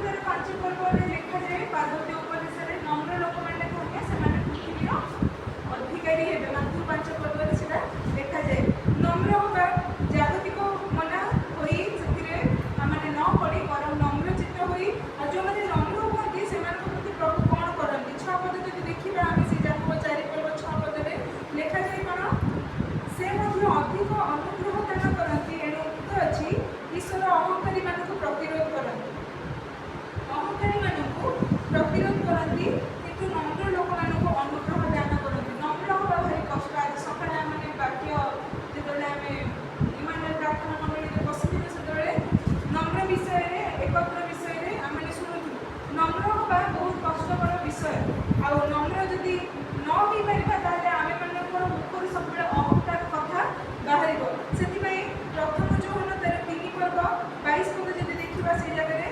ତାର ପାଞ୍ଚ ପର୍ବରେ ଲେଖାଯାଏ ପାର୍ବତୀ ଉପଦେଶରେ ନମ୍ର ଲୋକମାନେ କହିବେ ସେମାନେ ପୃଥିବୀର ଅଧିକାରୀ ହେବେ। ମାତୃ ପାଞ୍ଚ ପର୍ବରେ ସେଟା ଲେଖାଯାଏ। ନମ୍ର ହେବା ଜାଗତିକ ମନା ହୋଇ ସେଥିରେ ମାନେ ନ ପଡ଼ି ବରଂ ନମ୍ରଚିତ୍ତ ହୋଇ, ଆଉ ଯେଉଁମାନେ ନମ୍ର ହୁଅନ୍ତି ସେମାନଙ୍କ ପ୍ରତି ପ୍ରଭୁ କ'ଣ କରନ୍ତି? 6 ପଦ ଯଦି ଦେଖିବା ଆମେ ସେ ଯାକୋବ 4 ପର୍ବ 6 ପଦରେ ଲେଖାଯାଏ କ'ଣ? ସେ ମଧ୍ୟ ଅଧିକ ଅନୁଗ୍ରହ ଦାନ କରନ୍ତି, ଏଣୁ ଉକ୍ତ ଅଛି ଈଶ୍ୱର ଅହଂକାରୀମାନଙ୍କୁ ପ୍ରତିରୋଧ କରନ୍ତି। ଅହଂକାରୀମାନଙ୍କୁ ପ୍ରତିରୋଧ କରନ୍ତି କିନ୍ତୁ ନମ୍ର ଲୋକମାନଙ୍କୁ ଅନୁଗ୍ରହ ଦାନ କରନ୍ତି। ନମ୍ର ହେବା ଭାରି କଷ୍ଟ। ଆଜି ସକାଳେ ମାନେ ବାକ୍ୟ ଯେତେବେଳେ ଆମେ ଇମାନୁଏଲ ପ୍ରାର୍ଥନା ମଣ୍ଡଳୀରେ ବସିଥିଲୁ ସେତେବେଳେ ନମ୍ର ବିଷୟରେ ଏକତ୍ର ବିଷୟରେ ଆମେ ଶୁଣୁଥିଲୁ। ନମ୍ର ହେବା ବହୁତ କଷ୍ଟକର ବିଷୟ। ଆଉ ନମ୍ର ଯଦି ନ ହେଇପାରିବା ତାହେଲେ ଆମେମାନଙ୍କର ମୁଖରୁ ସବୁବେଳେ ଅହଂକାର କଥା ବାହାରିବ। ସେଥିପାଇଁ ପ୍ରଥମ ଯୌବନ ତାର 3 ପର୍ବ 22 ପଦ ଯଦି ଦେଖିବା ସେଇ ଜାଗାରେ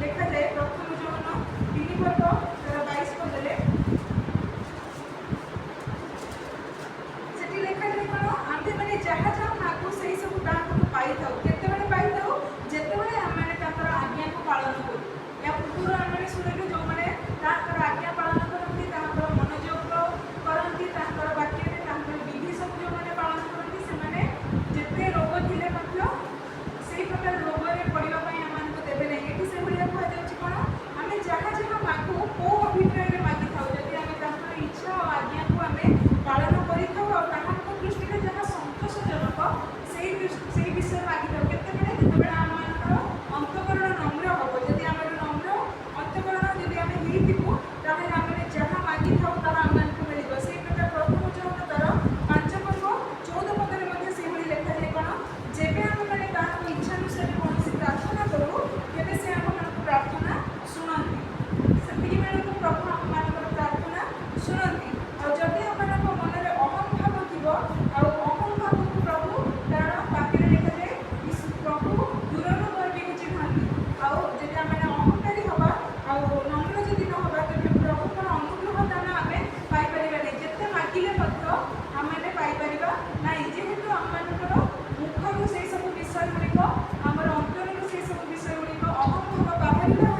ଲେଖାଯାଏ। ପ୍ରଥମ ଯୌବନ 3 ପର୍ବ ତାର 22 ପଦରେ ସେଠି ଲେଖାଯାଏ କ'ଣ? ଆମେ ମାନେ ଯାହା ଯାହା ମାଗୁ ସେଇ ସବୁ ତାହାକୁ ପାଇଥାଉ। କେତେବେଳେ ପାଇଥାଉ? ଯେତେବେଳେ ଆମେ ତାଙ୍କର ଆଜ୍ଞାକୁ ପାଳନ କରୁ। ଏହା ପୂର୍ବରୁ ଆମେ ଶୁଣିଲୁ ଯେଉଁମାନେ ତାଙ୍କର ଆଜ୍ଞା ପାଳନ କରନ୍ତି, ତାଙ୍କର ମନୋଯୋଗ କରନ୍ତି, ତାଙ୍କର ବାକ୍ୟରେ ତାଙ୍କର ବିଧି ସବୁ ଯେଉଁମାନେ ପାଳନ କରନ୍ତି ସେମାନେ ଯେତେ ରୋଗ ଥିଲେ ମଧ୍ୟ ସେଇ ପ୍ରକାର ରୋଗରେ ପଡ଼ିବା ପାଇଁ ଆମମାନଙ୍କୁ ଦେବେ ନାହିଁ। ଏଠି ସେଭଳିଆ କୁହାଯାଉଛି କ'ଣ? ଆମେ ଯାହା ଯାହା ମାଗୁ କେଉଁ ଅଭିପ୍ରାୟରେ ମାଗିଥାଉ? ଯଦି ଆମେ ତାଙ୍କର ଇଚ୍ଛା ଓ ଆଜ୍ଞାକୁ ଆମେ ପାଳନ କରିଥାଉ ଆଉ ତାହାଙ୍କ ଦୃଷ୍ଟିରେ ଯାହା ସନ୍ତୋଷଜନକ ସେଇ ବିଷୟରେ ମାଗିଥାଉ। କେତେବେଳେ? ଯେତେବେଳେ ଆମମାନଙ୍କର ଅନ୍ତଃକରଣ ନମ୍ର ହେବ। ଯଦି ଆମର ନମ୍ର ଅନ୍ତଃକରଣ ଯଦି ଆମେ ହେଇଥିବୁ ତାହେଲେ ଆମେ ଯାହା ମାଗିଥାଉ ତାହା ଆମମାନଙ୍କୁ ମିଳିବ। ସେଇ ପ୍ରକାର ପ୍ରଥମ ଯୌବନ ତାର 5 ପର୍ବ 14 ପଦରେ ମଧ୍ୟ ସେଇଭଳି ଲେଖାଯାଏ କ'ଣ? ଯେବେ ଆମେମାନେ ତାହାଙ୍କ ଇଚ୍ଛାନୁସାରେ କୌଣସି ପ୍ରାର୍ଥନା କରୁ ତେବେ ସେ ଆମମାନଙ୍କୁ ପ୍ରାର୍ଥନା ଶୁଣନ୍ତି। ସେତିକି ବେଳକୁ ପ୍ରଭୁ ଆମମାନଙ୍କର ପ୍ରାର୍ଥନା ଶୁଣନ୍ତି। ଆଉ ଯଦି ଆମମାନଙ୍କ ମନରେ ଅହଂଭାବ ଥିବ, ଆଉ ଅହଂଭାବକୁ ପ୍ରଭୁ କାରଣ ବାକ୍ୟରେ ଲେଖାଯାଏ ପ୍ରଭୁ ଦୂରରୁ ଗର୍ବିକୁ ଚିହ୍ନନ୍ତି। ଆଉ ଯଦି ଆମେ ଅହଂକାରୀ ହେବା ଆଉ ନମ୍ର ଯଦି ନ ହେବା ତେବେ ପ୍ରଭୁଙ୍କର ଅନୁଗ୍ରହ ଦାନ ଆମେ ପାଇପାରିବା ନାହିଁ। ଯେତେ ମାଗିଲେ ମଧ୍ୟ ଆମେ ପାଇପାରିବା ନାହିଁ। ଯେହେତୁ ଆମମାନଙ୍କର ମୁଖରୁ ସେଇ ସବୁ ବିଷୟ ଗୁଡ଼ିକ ଆମର ଅନ୍ତରରୁ ସେଇ ସବୁ ବିଷୟ ଗୁଡ଼ିକ ଅହଂଭାବ ବାହାରିବା